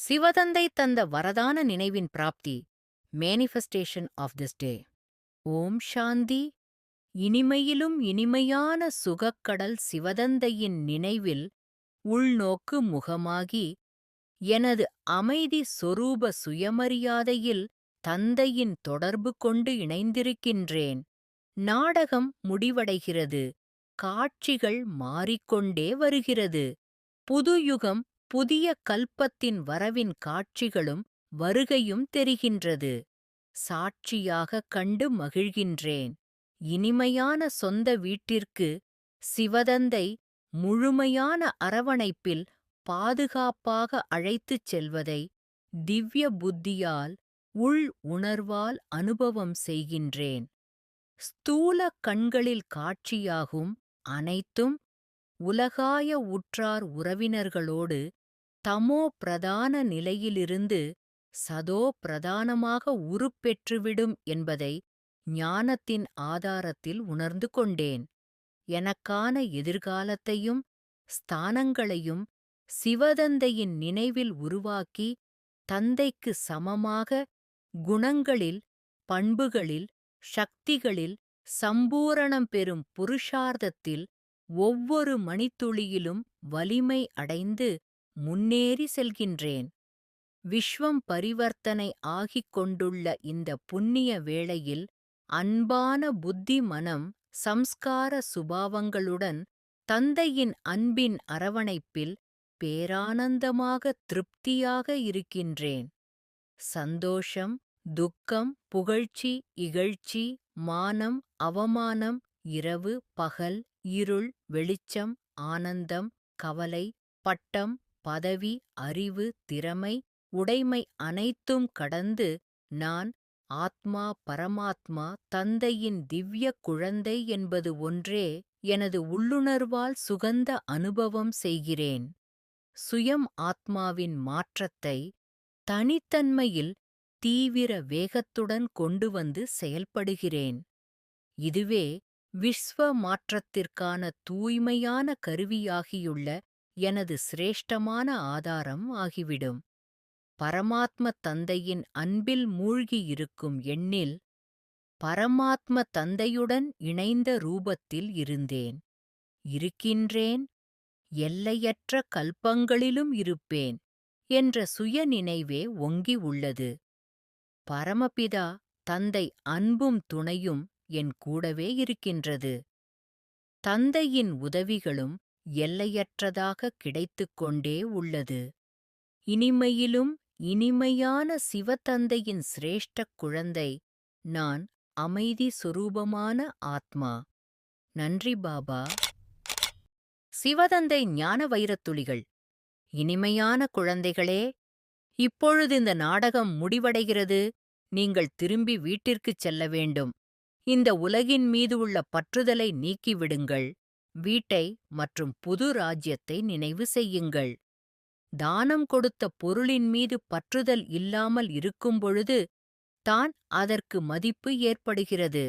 சிவதந்தை தந்த வரதான நினைவின் பிராப்தி. Manifestation of this day. ஓம் சாந்தி. இனிமையிலும் இனிமையான சுகக்கடல் சிவதந்தையின் நினைவில் உள்நோக்கு முகமாகி எனது அமைதி சொரூப சுயமரியாதையில் தந்தையின் தொடர்பு கொண்டு இணைந்திருக்கின்றேன். நாடகம் முடிவடைகிறது. காட்சிகள் மாறிக்கொண்டே வருகிறது. புது யுகம், புதிய கல்பத்தின் வரவின் காட்சிகளும் வருகையும் தெரிகின்றது. சாட்சியாகக் கண்டு மகிழ்கின்றேன். இனிமையான சொந்த வீட்டிற்கு சிவதந்தை முழுமையான அரவணைப்பில் பாதுகாப்பாக அழைத்துச் செல்வதை திவ்ய புத்தியால் உள் உணர்வால் அனுபவம் செய்கின்றேன். ஸ்தூல கண்களில் காட்சியாகும் அனைத்தும் உலகாய உற்றார் உறவினர்களோடு தமோ பிரதான நிலையிலிருந்து சதோ பிரதானமாக உருப்பெற்றுவிடும் என்பதை ஞானத்தின் ஆதாரத்தில் உணர்ந்து கொண்டேன். எனக்கான எதிர்காலத்தையும் ஸ்தானங்களையும் சிவதந்தையின் நினைவில் உருவாக்கி தந்தைக்கு சமமாக குணங்களில், பண்புகளில், சக்திகளில் சம்பூரணம் பெறும் புருஷார்த்தத்தில் ஒவ்வொரு மணித்துளியிலும் வலிமை அடைந்து முன்னேறி செல்கின்றேன். விஸ்வம் பரிவர்த்தனை ஆகிக் கொண்டுள்ள இந்த புண்ணிய வேளையில் அன்பான புத்தி மனம் சம்ஸ்கார சுபாவங்களுடன் தந்தையின் அன்பின் அரவணைப்பில் பேரானந்தமாக திருப்தியாக இருக்கின்றேன். சந்தோஷம், துக்கம், புகழ்ச்சி, இகழ்ச்சி, மானம், அவமானம், இரவு, பகல், இருள், வெளிச்சம், ஆனந்தம், கவலை, பட்டம், பதவி, அறிவு, திறமை, உடைமை அனைத்தும் கடந்து நான் ஆத்மா பரமாத்மா தந்தையின் திவ்ய குழந்தை என்பது ஒன்றே எனது உள்ளுணர்வால் சுகந்த அனுபவம் செய்கிறேன். சுயம் ஆத்மாவின் மாற்றத்தை தனித்தன்மையில் தீவிர வேகத்துடன் கொண்டு வந்து செயல்படுகிறேன். இதுவே விஸ்வ மாற்றத்திற்கான தூய்மையான கருவியாகியுள்ள எனது சிரேஷ்டமான ஆதாரம் ஆகிவிடும். பரமாத்ம தந்தையின் அன்பில் மூழ்கியிருக்கும் எண்ணில் பரமாத்ம தந்தையுடன் இணைந்த ரூபத்தில் இருந்தேன், இருக்கின்றேன், எல்லையற்ற கல்பங்களிலும் இருப்பேன் என்ற சுய நினைவே ஒங்கி உள்ளது. பரமபிதா தந்தை அன்பும் துணையும் என் கூடவே இருக்கின்றது. தந்தையின் உதவிகளும் எல்லையற்றதாக கிடைத்துக் கொண்டே உள்ளது. இனிமையிலும் இனிமையான சிவதந்தையின் சிரேஷ்ட குழந்தை நான். அமைதி சொரூபமான ஆத்மா. நன்றி பாபா. சிவதந்தை ஞான வைரத்துளிகள். இனிமையான குழந்தைகளே, இப்பொழுது இந்த நாடகம் முடிவடைகிறது. நீங்கள் திரும்பி வீட்டிற்குச் செல்ல வேண்டும். இந்த உலகின் மீது உள்ள பற்றுதலை நீக்கிவிடுங்கள். வீட்டை மற்றும் புது ராஜ்யத்தை நினைவு செய்யுங்கள். தானம் கொடுத்த பொருளின் மீது பற்றுதல் இல்லாமல் இருக்கும்பொழுது தான் அதற்கு மதிப்பு ஏற்படுகிறது.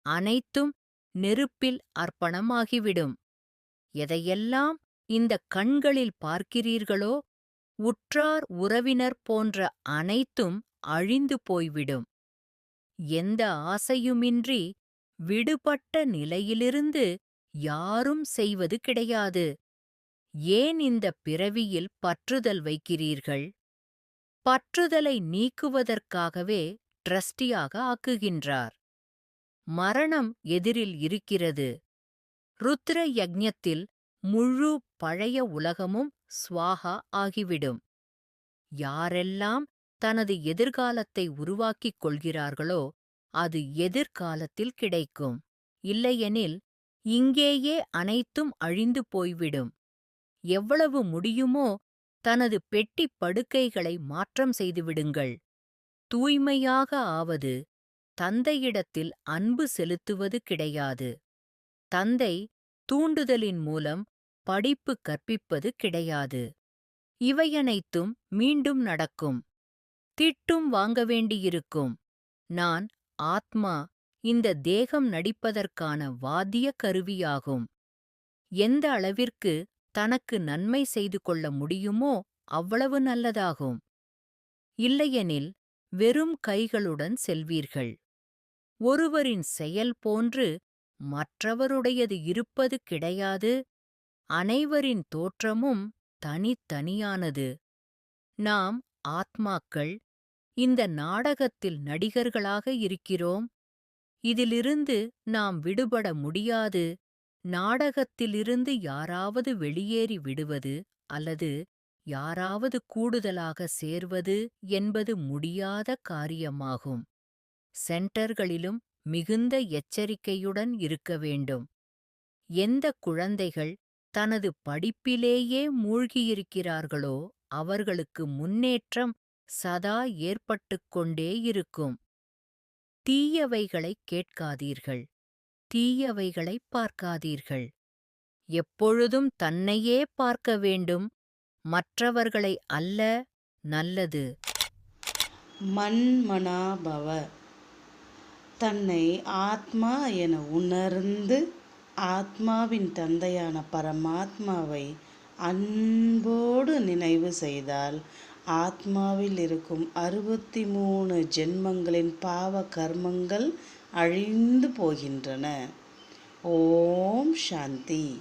அனைத்தும் நெருப்பில் அர்ப்பணமாகிவிடும். எதையெல்லாம் இந்த கண்களில் பார்க்கிறீர்களோ உற்றார் உறவினர் போன்ற அனைத்தும் அழிந்து போய்விடும். எந்த ஆசையுமின்றி விடுபட்ட நிலையிலிருந்து யாரும் செய்வது கிடையாது. ஏன் இந்த பிறவியில் பற்றுதல் வைக்கிறீர்கள்? பற்றுதலை நீக்குவதற்காகவே ட்ரஸ்டியாக ஆக்குகின்றார். மரணம் எதிரில் இருக்கிறது. ருத்ர யக்ஞத்தில் முழு பழைய உலகமும் ஸ்வாஹா ஆகிவிடும். யாரெல்லாம் தனது எதிர்காலத்தை உருவாக்கிக் கொள்கிறார்களோ அது எதிர்காலத்தில் கிடைக்கும். இல்லையெனில் இங்கேயே அனைத்தும் அழிந்து போய்விடும். எவ்வளவு முடியுமோ தனது பெட்டி படுக்கைகளை மாற்றம் செய்துவிடுங்கள். தூய்மையாக ஆவது, தந்தையிடத்தில் அன்பு செலுத்துவது கிடையாது. தந்தை தூண்டுதலின் மூலம் படிப்பு கற்பிப்பது கிடையாது. இவையனைத்தும் மீண்டும் நடக்கும். திட்டும் வாங்க வேண்டியிருக்கும். நான் ஆத்மா இந்த தேகம் நடிப்பதற்கான வாத்திய கருவியாகும். எந்த அளவிற்கு தனக்கு நன்மை செய்து கொள்ள முடியுமோ அவ்வளவு நல்லதாகும். இல்லையெனில் வெறும் கைகளுடன் செல்வீர்கள். ஒருவரின் செயல் போன்று மற்றவருடையது இருப்பது கிடையாது. அனைவரின் தோற்றமும் தனித்தனியானது. நாம் ஆத்மாக்கள் இந்த நாடகத்தில் நடிகர்களாக இருக்கிறோம். இதிலிருந்து நாம் விடுபட முடியாது. நாடகத்திலிருந்து யாராவது வெளியேறி விடுவது அல்லது யாராவது கூடுதலாக சேர்வது என்பது முடியாத காரியமாகும். சென்டர்களிலும் மிகுந்த எச்சரிக்கையுடன் இருக்க வேண்டும். எந்த குழந்தைகள் தனது படிப்பிலேயே மூழ்கியிருக்கிறார்களோ அவர்களுக்கு முன்னேற்றம் சதா ஏற்பட்டுக் கொண்டே இருக்கும். தீயவைகளைக் கேட்காதீர்கள், தீயவைகளைப் பார்க்காதீர்கள். எப்பொழுதும் தன்னையே பார்க்க வேண்டும், மற்றவர்களை அல்ல. நல்லது. மன்மனாபவ. தன்னை ஆத்மா என உணர்ந்து ஆத்மாவின் தந்தையான பரமாத்மாவை அன்போடு நினைவு செய்தால் ஆத்மாவில் இருக்கும் 63 ஜென்மங்களின் பாவ கர்மங்கள் அழிந்து போகின்றன. ஓம் சாந்தி.